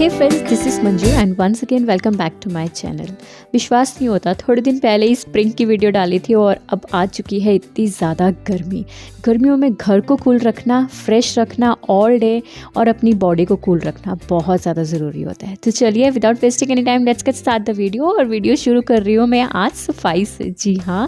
Hey friends, this is Manju and once again welcome back to my channel. विश्वास नहीं होता, थोड़े दिन पहले ही स्प्रिंग की वीडियो डाली थी और अब आ चुकी है इतनी ज़्यादा गर्मी। गर्मियों में घर को कूल रखना, फ्रेश रखना ऑल डे और अपनी बॉडी को कूल रखना बहुत ज़्यादा ज़रूरी होता है। तो चलिए without wasting any time let's get start the video. और वीडियो शुरू कर रही हूँ मैं आज सफाई से। जी हाँ,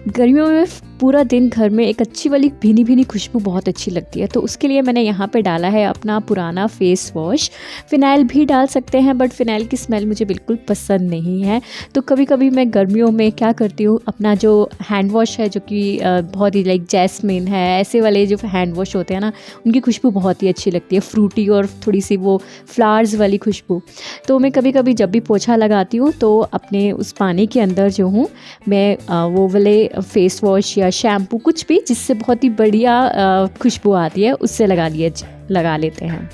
गर्मियों में पूरा दिन घर में एक अच्छी वाली भीनी भीनी खुशबू बहुत अच्छी लगती है। तो उसके लिए मैंने यहाँ पे डाला है अपना पुराना फेस वॉश। फ़िनाइल भी डाल सकते हैं बट फ़िनाइल की स्मेल मुझे बिल्कुल पसंद नहीं है। तो कभी कभी मैं गर्मियों में क्या करती हूँ, अपना जो हैंड वॉश है जो कि बहुत ही लाइक जैस्मिन है, ऐसे वाले जो हैंड वॉश होते हैं ना, उनकी खुशबू बहुत ही अच्छी लगती है, फ्रूटी और थोड़ी सी वो फ्लावर्स वाली खुशबू। तो मैं कभी कभी जब भी पोछा लगाती हूँ तो अपने उस पानी के अंदर जो हूँ मैं वो वाले फेस वॉश या शैम्पू कुछ भी जिससे बहुत ही बढ़िया खुशबू आती है उससे लगा लेते हैं।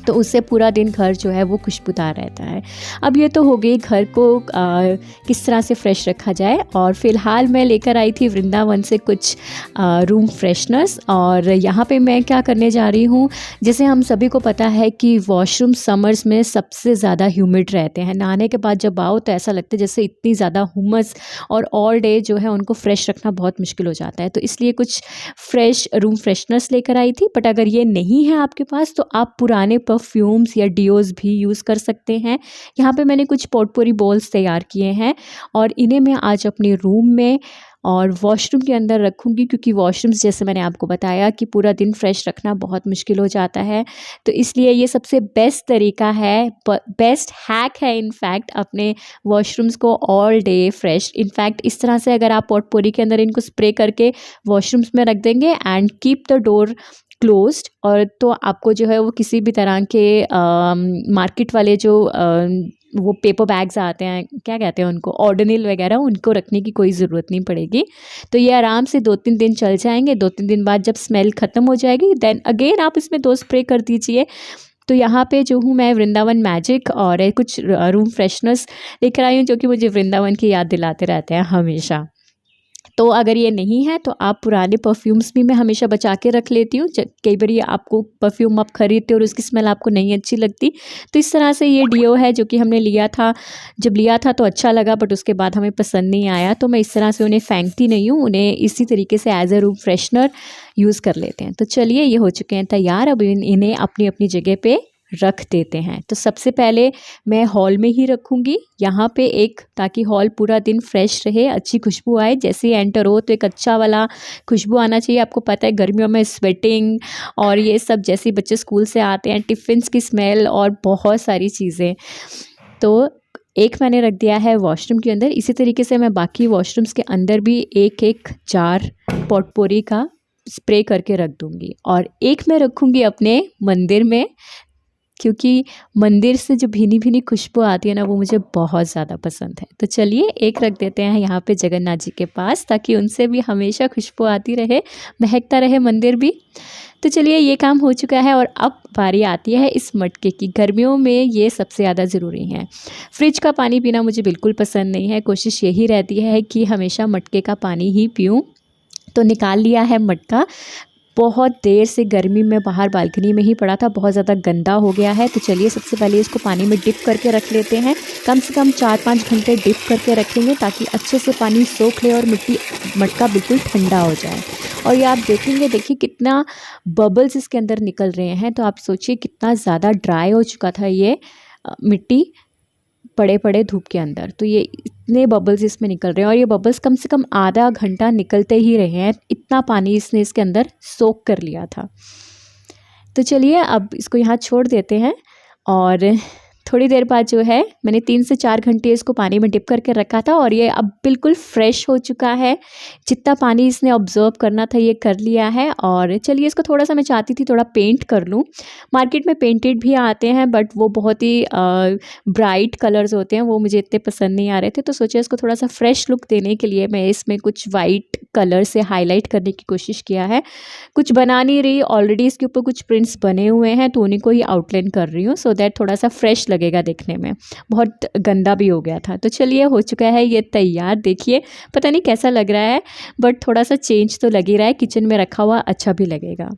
तो उससे पूरा दिन घर जो है वो खुशबूदार रहता है। अब ये तो हो गई घर को किस तरह से फ्रेश रखा जाए। और फ़िलहाल मैं लेकर आई थी वृंदावन से कुछ रूम फ्रेशनर्स। और यहाँ पे मैं क्या करने जा रही हूँ, जैसे हम सभी को पता है कि वॉशरूम समर्स में सबसे ज़्यादा ह्यूमिड रहते हैं। नहाने के बाद जब आओ तो ऐसा लगता है जैसे इतनी ज़्यादा हुमस, और ऑल डे जो है उनको फ्रेश रखना बहुत मुश्किल हो जाता है। तो इसलिए कुछ फ्रेश रूम फ्रेशनर्स लेकर आई थी। बट अगर ये नहीं है आपके पास तो आप पुराने परफ्यूम्स या डियोज़ भी यूज़ कर सकते हैं। यहाँ पे मैंने कुछ पोटपोरी बॉल्स तैयार किए हैं और इन्हें मैं आज अपने रूम में और वॉशरूम के अंदर रखूँगी, क्योंकि वॉशरूम्स जैसे मैंने आपको बताया कि पूरा दिन फ्रेश रखना बहुत मुश्किल हो जाता है। तो इसलिए ये सबसे बेस्ट तरीका है, बेस्ट हैक है इनफैक्ट, अपने वॉशरूम्स को ऑल डे फ्रेश। इनफैक्ट इस तरह से अगर आप पोटपोरी के अंदर इनको स्प्रे करके वॉशरूम्स में रख देंगे and keep the door closed, और तो आपको जो है वो किसी भी तरह के मार्केट वाले जो वो पेपर बैग्स आते हैं, क्या कहते हैं उनको, ऑर्डिनल वगैरह, उनको रखने की कोई ज़रूरत नहीं पड़ेगी। तो ये आराम से 2-3 दिन चल जाएंगे। 2-3 दिन बाद जब स्मेल ख़त्म हो जाएगी देन अगेन आप इसमें 2 स्प्रे कर दीजिए। तो यहाँ पे जो हूँ मैं वृंदावन मैजिक और कुछ रूम फ्रेशनर्स लेकर आई हूँ जो कि मुझे वृंदावन की याद दिलाते रहते हैं हमेशा। तो अगर ये नहीं है तो आप पुराने परफ्यूम्स भी मैं हमेशा बचा के रख लेती हूँ। कई बार ये आपको परफ्यूम आप खरीदते हो और उसकी स्मेल आपको नहीं अच्छी लगती, तो इस तरह से ये डियो है जो कि हमने लिया था। जब लिया था तो अच्छा लगा बट उसके बाद हमें पसंद नहीं आया, तो मैं इस तरह से उन्हें फेंकती नहीं हूँ, उन्हें इसी तरीके से as a room freshener use कर लेते हैं। तो चलिए ये हो चुके हैं तैयार। अब इन्हें अपनी अपनी जगह पे रख देते हैं। तो सबसे पहले मैं हॉल में ही रखूँगी यहाँ पे एक, ताकि हॉल पूरा दिन फ्रेश रहे, अच्छी खुशबू आए। जैसे ही एंटर हो तो एक अच्छा वाला खुशबू आना चाहिए। आपको पता है गर्मियों में स्वेटिंग और ये सब, जैसे बच्चे स्कूल से आते हैं, टिफ़िन्स की स्मेल और बहुत सारी चीज़ें। तो एक मैंने रख दिया है वॉशरूम के अंदर। इसी तरीके से मैं बाकी वॉशरूम्स के अंदर भी एक एक जार पॉटपोरी का स्प्रे करके रख दूँगी। और एक मैं रखूँगी अपने मंदिर में, क्योंकि मंदिर से जो भीनी भीनी खुशबू आती है ना, वो मुझे बहुत ज़्यादा पसंद है। तो चलिए एक रख देते हैं यहाँ पे जगन्नाथ जी के पास, ताकि उनसे भी हमेशा खुशबू आती रहे, महकता रहे मंदिर भी। तो चलिए ये काम हो चुका है और अब बारी आती है इस मटके की। गर्मियों में ये सबसे ज़्यादा ज़रूरी है। फ्रिज का पानी पीना मुझे बिल्कुल पसंद नहीं है। कोशिश यही रहती है कि हमेशा मटके का पानी ही पीऊँ। तो निकाल लिया है मटका। बहुत देर से गर्मी में बाहर बालकनी में ही पड़ा था, बहुत ज़्यादा गंदा हो गया है। तो चलिए सबसे पहले इसको पानी में डिप करके रख लेते हैं। कम से कम 4-5 घंटे डिप करके रखेंगे ताकि अच्छे से पानी सोख ले और मटका बिल्कुल ठंडा हो जाए। और ये आप देखेंगे, देखिए कितना बबल्स इसके अंदर निकल रहे हैं। तो आप सोचिए कितना ज़्यादा ड्राई हो चुका था ये मिट्टी पड़े पड़े धूप के अंदर। तो ये इतने बबल्स इसमें निकल रहे हैं और ये बबल्स कम से कम आधा घंटा निकलते ही रहे हैं, इतना पानी इसने इसके अंदर सोख कर लिया था। तो चलिए अब इसको यहाँ छोड़ देते हैं। और थोड़ी देर बाद जो है मैंने 3 से 4 घंटे इसको पानी में डिप करके रखा था और ये अब बिल्कुल फ्रेश हो चुका है। जितना पानी इसने ऑब्जर्व करना था ये कर लिया है। और चलिए इसको थोड़ा सा, मैं चाहती थी थोड़ा पेंट कर लूँ। मार्केट में पेंटेड भी आते हैं बट वो बहुत ही ब्राइट कलर्स होते हैं, वो मुझे इतने पसंद नहीं आ रहे थे। तो सोचा इसको थोड़ा सा फ्रेश लुक देने के लिए मैं इसमें कुछ वाइट कलर से हाईलाइट करने की कोशिश किया है। कुछ बना नहीं रही, ऑलरेडी इसके ऊपर कुछ प्रिंट्स बने हुए हैं तो उन्हीं को ही आउटलाइन कर रही हूँ, सो दैट थोड़ा सा फ्रेश लगेगा देखने में। बहुत गंदा भी हो गया था। तो चलिए हो चुका है ये तैयार। देखिए पता नहीं कैसा लग रहा है बट थोड़ा सा चेंज तो लग ही रहा है, किचन में रखा हुआ अच्छा भी लगेगा।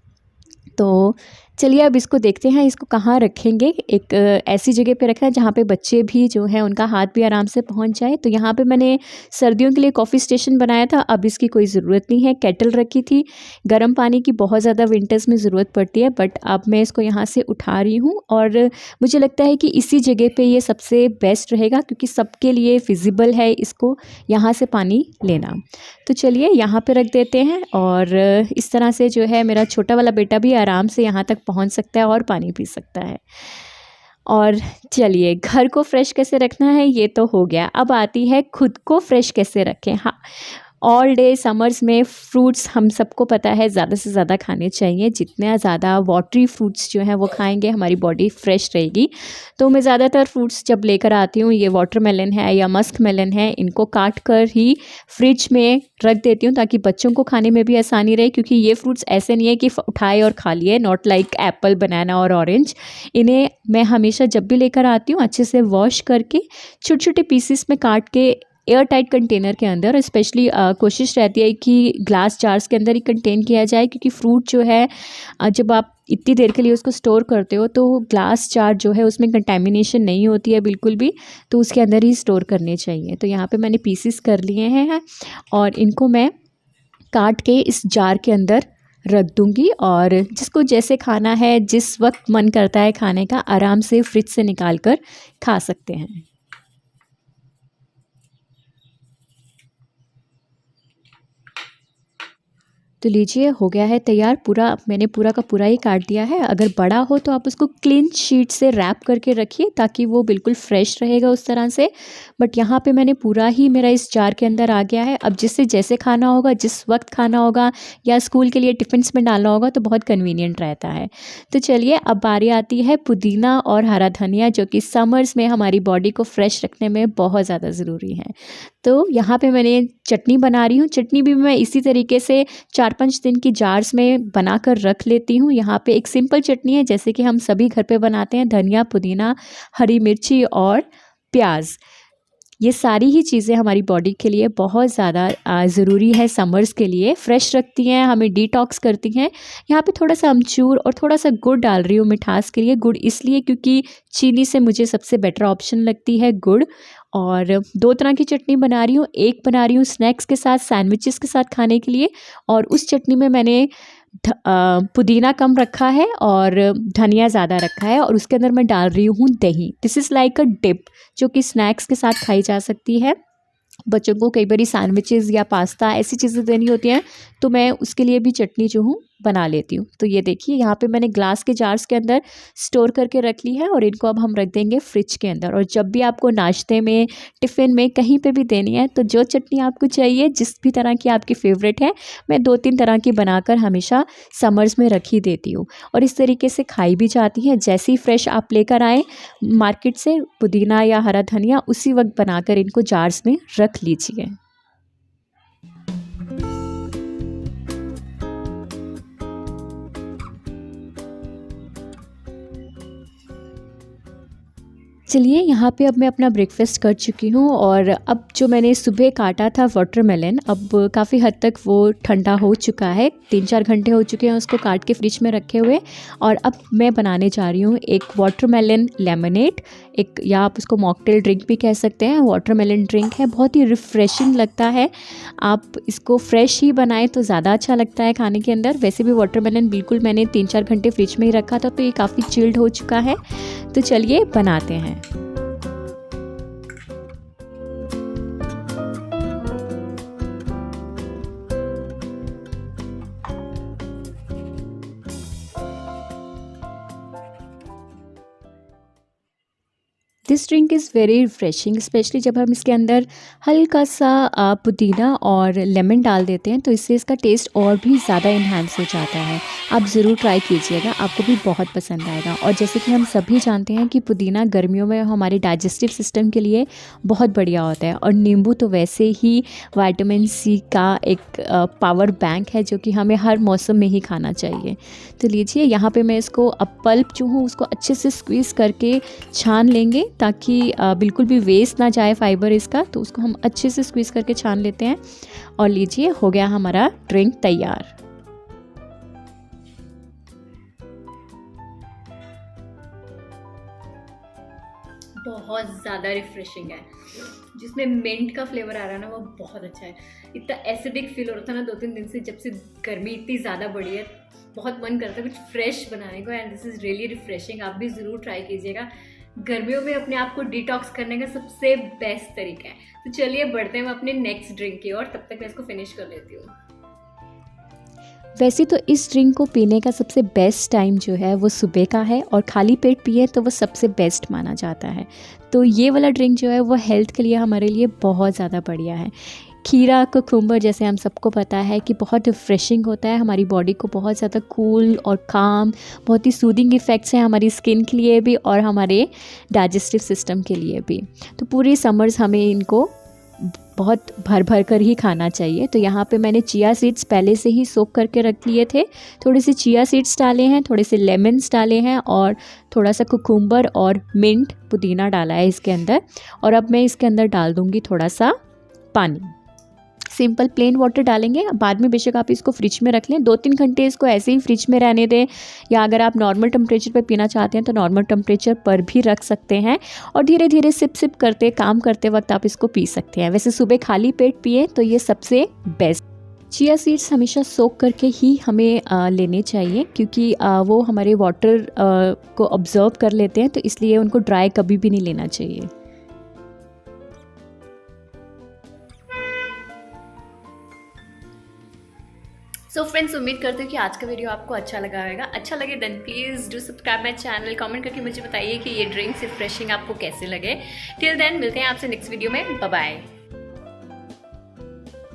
तो चलिए अब इसको देखते हैं, इसको कहाँ रखेंगे। एक ऐसी जगह पे रखना है जहाँ पे बच्चे भी जो हैं उनका हाथ भी आराम से पहुँच जाए। तो यहाँ पे मैंने सर्दियों के लिए कॉफ़ी स्टेशन बनाया था, अब इसकी कोई ज़रूरत नहीं है। केटल रखी थी, गर्म पानी की बहुत ज़्यादा विंटर्स में ज़रूरत पड़ती है, बट अब मैं इसको यहाँ से उठा रही हूँ और मुझे लगता है कि इसी जगह पे ये सबसे बेस्ट रहेगा, क्योंकि सबके लिए फिजिबल है इसको यहाँ से पानी लेना। तो चलिए यहाँ पे रख देते हैं और इस तरह से जो है मेरा छोटा वाला बेटा भी आराम से यहाँ तक पहुँच सकता है और पानी पी सकता है। और चलिए घर को फ्रेश कैसे रखना है ये तो हो गया, अब आती है खुद को फ्रेश कैसे रखें। हाँ, ऑल डे समर्स में फ्रूट्स हम सबको पता है ज़्यादा से ज़्यादा खाने चाहिए। जितना ज़्यादा वाटरी फ्रूट्स जो हैं वो खाएंगे हमारी बॉडी फ्रेश रहेगी। तो मैं ज़्यादातर फ्रूट्स जब लेकर आती हूँ, ये वाटरमेलन है या मस्क मेलन है, इनको काट कर ही फ्रिज में रख देती हूँ ताकि बच्चों को खाने में भी आसानी रहे, क्योंकि ये फ्रूट्स ऐसे नहीं है कि उठाए और खा लिए, नॉट लाइक एप्पल, बनाना और ऑरेंज। इन्हें मैं हमेशा जब भी लेकर आती हूँ अच्छे से वॉश करके छोटे छोटे पीसेस में काट के एयर टाइट कंटेनर के अंदर, स्पेशली कोशिश रहती है कि ग्लास जार्स के अंदर ही कंटेन किया जाए, क्योंकि फ्रूट जो है जब आप इतनी देर के लिए उसको स्टोर करते हो तो ग्लास जार जो है उसमें कंटेमिनेशन नहीं होती है बिल्कुल भी, तो उसके अंदर ही स्टोर करने चाहिए। तो यहाँ पे मैंने पीसेस कर लिए हैं और इनको मैं काट के इस जार के अंदर रख दूंगी, और जिसको जैसे खाना है, जिस वक्त मन करता है खाने का, आराम से फ्रिज से निकाल कर खा सकते हैं। तो लीजिए हो गया है तैयार, पूरा मैंने पूरा का पूरा ही काट दिया है। अगर बड़ा हो तो आप उसको क्लीन शीट से रैप करके रखिए ताकि वो बिल्कुल फ्रेश रहेगा उस तरह से। बट यहाँ पे मैंने पूरा ही मेरा इस जार के अंदर आ गया है। अब जिससे जैसे खाना होगा, जिस वक्त खाना होगा या स्कूल के लिए टिफ़िन्स में डालना होगा तो बहुत कन्वीनियंट रहता है। तो चलिए अब बारी आती है पुदीना और हरा धनिया, जो कि समर्स में हमारी बॉडी को फ्रेश रखने में बहुत ज़्यादा ज़रूरी है। तो यहाँ पे मैंने चटनी बना रही हूँ। चटनी भी मैं इसी तरीके से 4-5 दिन की जार्स में बनाकर रख लेती हूँ। यहाँ पे एक सिंपल चटनी है जैसे कि हम सभी घर पे बनाते हैं, धनिया, पुदीना, हरी मिर्ची और प्याज। ये सारी ही चीज़ें हमारी बॉडी के लिए बहुत ज़्यादा ज़रूरी है, समर्स के लिए फ्रेश रखती हैं, हमें डिटॉक्स करती हैं। यहाँ पे थोड़ा सा अमचूर और थोड़ा सा गुड़ डाल रही हूँ मिठास के लिए। गुड़ इसलिए क्योंकि चीनी से मुझे सबसे बेटर ऑप्शन लगती है गुड़। और 2 तरह की चटनी बना रही हूँ, एक बना रही हूँ स्नैक्स के साथ, सैंडविचेस के साथ खाने के लिए, और उस चटनी में मैंने पुदीना कम रखा है और धनिया ज़्यादा रखा है, और उसके अंदर मैं डाल रही हूँ दही। This is like a dip जो कि स्नैक्स के साथ खाई जा सकती है। बच्चों को कई बारी सैंडविचेस या पास्ता ऐसी चीज़ें देनी होती हैं, तो मैं उसके लिए भी चटनी जो हूँ बना लेती हूँ। तो ये देखिए यहाँ पे मैंने ग्लास के जार्स के अंदर स्टोर करके रख ली है, और इनको अब हम रख देंगे फ्रिज के अंदर। और जब भी आपको नाश्ते में, टिफ़िन में, कहीं पे भी देनी है, तो जो चटनी आपको चाहिए, जिस भी तरह की आपकी फेवरेट है, मैं 2-3 तरह की बनाकर हमेशा समर्स में रख ही देती हूँ, और इस तरीके से खाई भी जाती है। जैसे ही फ्रेश आप लेकर आएँ मार्केट से पुदीना या हरा धनिया, उसी वक्त बनाकर इनको जार्स में रख लीजिए। चलिए यहाँ पे अब मैं अपना ब्रेकफास्ट कर चुकी हूँ, और अब जो मैंने सुबह काटा था वाटरमेलन, अब काफ़ी हद तक वो ठंडा हो चुका है। 3-4 घंटे हो चुके हैं उसको काट के फ्रिज में रखे हुए, और अब मैं बनाने जा रही हूँ एक वाटरमेलन लेमनेड, एक, या आप उसको मॉकटेल ड्रिंक भी कह सकते हैं। वाटरमेलन ड्रिंक है, बहुत ही रिफ़्रेशिंग लगता है। आप इसको फ्रेश ही बनाएं तो ज़्यादा अच्छा लगता है खाने के अंदर। वैसे भी वाटरमेलन बिल्कुल मैंने 3-4 घंटे फ्रिज में ही रखा था, तो ये काफ़ी चिल्ड हो चुका है। तो चलिए बनाते हैं। This drink is very refreshing, specially जब हम इसके अंदर हल्का सा पुदीना और लेमन डाल देते हैं, तो इससे इसका टेस्ट और भी ज़्यादा इन्हांस हो जाता है। आप ज़रूर ट्राई कीजिएगा, आपको भी बहुत पसंद आएगा। और जैसे कि हम सभी जानते हैं कि पुदीना गर्मियों में हमारे डाइजेस्टिव सिस्टम के लिए बहुत बढ़िया होता है, और नींबू तो वैसे ही विटामिन सी का एक पावर बैंक है, जो कि हमें हर मौसम में ही खाना चाहिए। तो लीजिए यहाँ पे मैं इसको अब पल्प जो हूँ उसको अच्छे से स्क्वीज़ करके छान लेंगे, ताकि बिल्कुल भी वेस्ट ना जाए फाइबर इसका। तो उसको हम अच्छे से स्क्वीज़ करके छान लेते हैं, और लीजिए हो गया हमारा ड्रिंक तैयार। बहुत ज़्यादा रिफ्रेशिंग है। जिसमें मिंट का फ्लेवर आ रहा है ना, वो बहुत अच्छा है। इतना एसिडिक फील हो रहा था ना 2-3 दिन से, जब से गर्मी इतनी ज़्यादा बढ़ी है, बहुत मन करता है कुछ फ्रेश बनाने को। And this is really refreshing. आप भी ज़रूर ट्राई कीजिएगा। गर्मियों में अपने आप को डिटॉक्स करने का सबसे बेस्ट तरीका है। तो चलिए बढ़ते हैं अपने नेक्स्ट ड्रिंक की ओर, तब तक मैं इसको फिनिश कर लेती हूँ। वैसे तो इस ड्रिंक को पीने का सबसे बेस्ट टाइम जो है वो सुबह का है, और खाली पेट पिए तो वो सबसे बेस्ट माना जाता है। तो ये वाला ड्रिंक जो है वो हेल्थ के लिए हमारे लिए बहुत ज़्यादा बढ़िया है। खीरा कुकुम्बर, जैसे हम सबको पता है कि बहुत रिफ्रेशिंग होता है, हमारी बॉडी को बहुत ज़्यादा कूल और काम, बहुत ही सूदिंग इफ़ेक्ट्स हैं हमारी स्किन के लिए भी और हमारे डाइजेस्टिव सिस्टम के लिए भी। तो पूरी समर्स हमें इनको बहुत भर भर कर ही खाना चाहिए। तो यहाँ पे मैंने चिया सीड्स पहले से ही सोक करके रख लिए थे। थोड़े से चिया सीड्स डाले हैं, थोड़े से लेमन्स डाले हैं और थोड़ा सा कुकुम्बर और मिंट पुदीना डाला है इसके अंदर। और अब मैं इसके अंदर डाल दूँगी थोड़ा सा पानी। सिंपल प्लेन वाटर डालेंगे। बाद में बेशक आप इसको फ्रिज में रख लें, 2-3 घंटे इसको ऐसे ही फ्रिज में रहने दें, या अगर आप नॉर्मल टेम्परेचर पर पीना चाहते हैं तो नॉर्मल टेम्परेचर पर भी रख सकते हैं। और धीरे धीरे सिप सिप करते, काम करते वक्त आप इसको पी सकते हैं। वैसे सुबह खाली पेट पिए तो ये सबसे बेस्ट। चिया सीड्स हमेशा सोक करके ही हमें लेने चाहिए, क्योंकि वो हमारे वाटर को ऑब्जर्व कर लेते हैं, तो इसलिए उनको ड्राई कभी भी नहीं लेना चाहिए। सो फ्रेंड्स, उम्मीद करते हैं कि आज का वीडियो आपको अच्छा लगा होगा। अच्छा लगे then please do subscribe my channel. Comment करके मुझे बताइए कि ये ड्रिंक्स रिफ्रेशिंग आपको कैसे लगे। टिल देन मिलते हैं आपसे नेक्स्ट वीडियो में। Bye bye.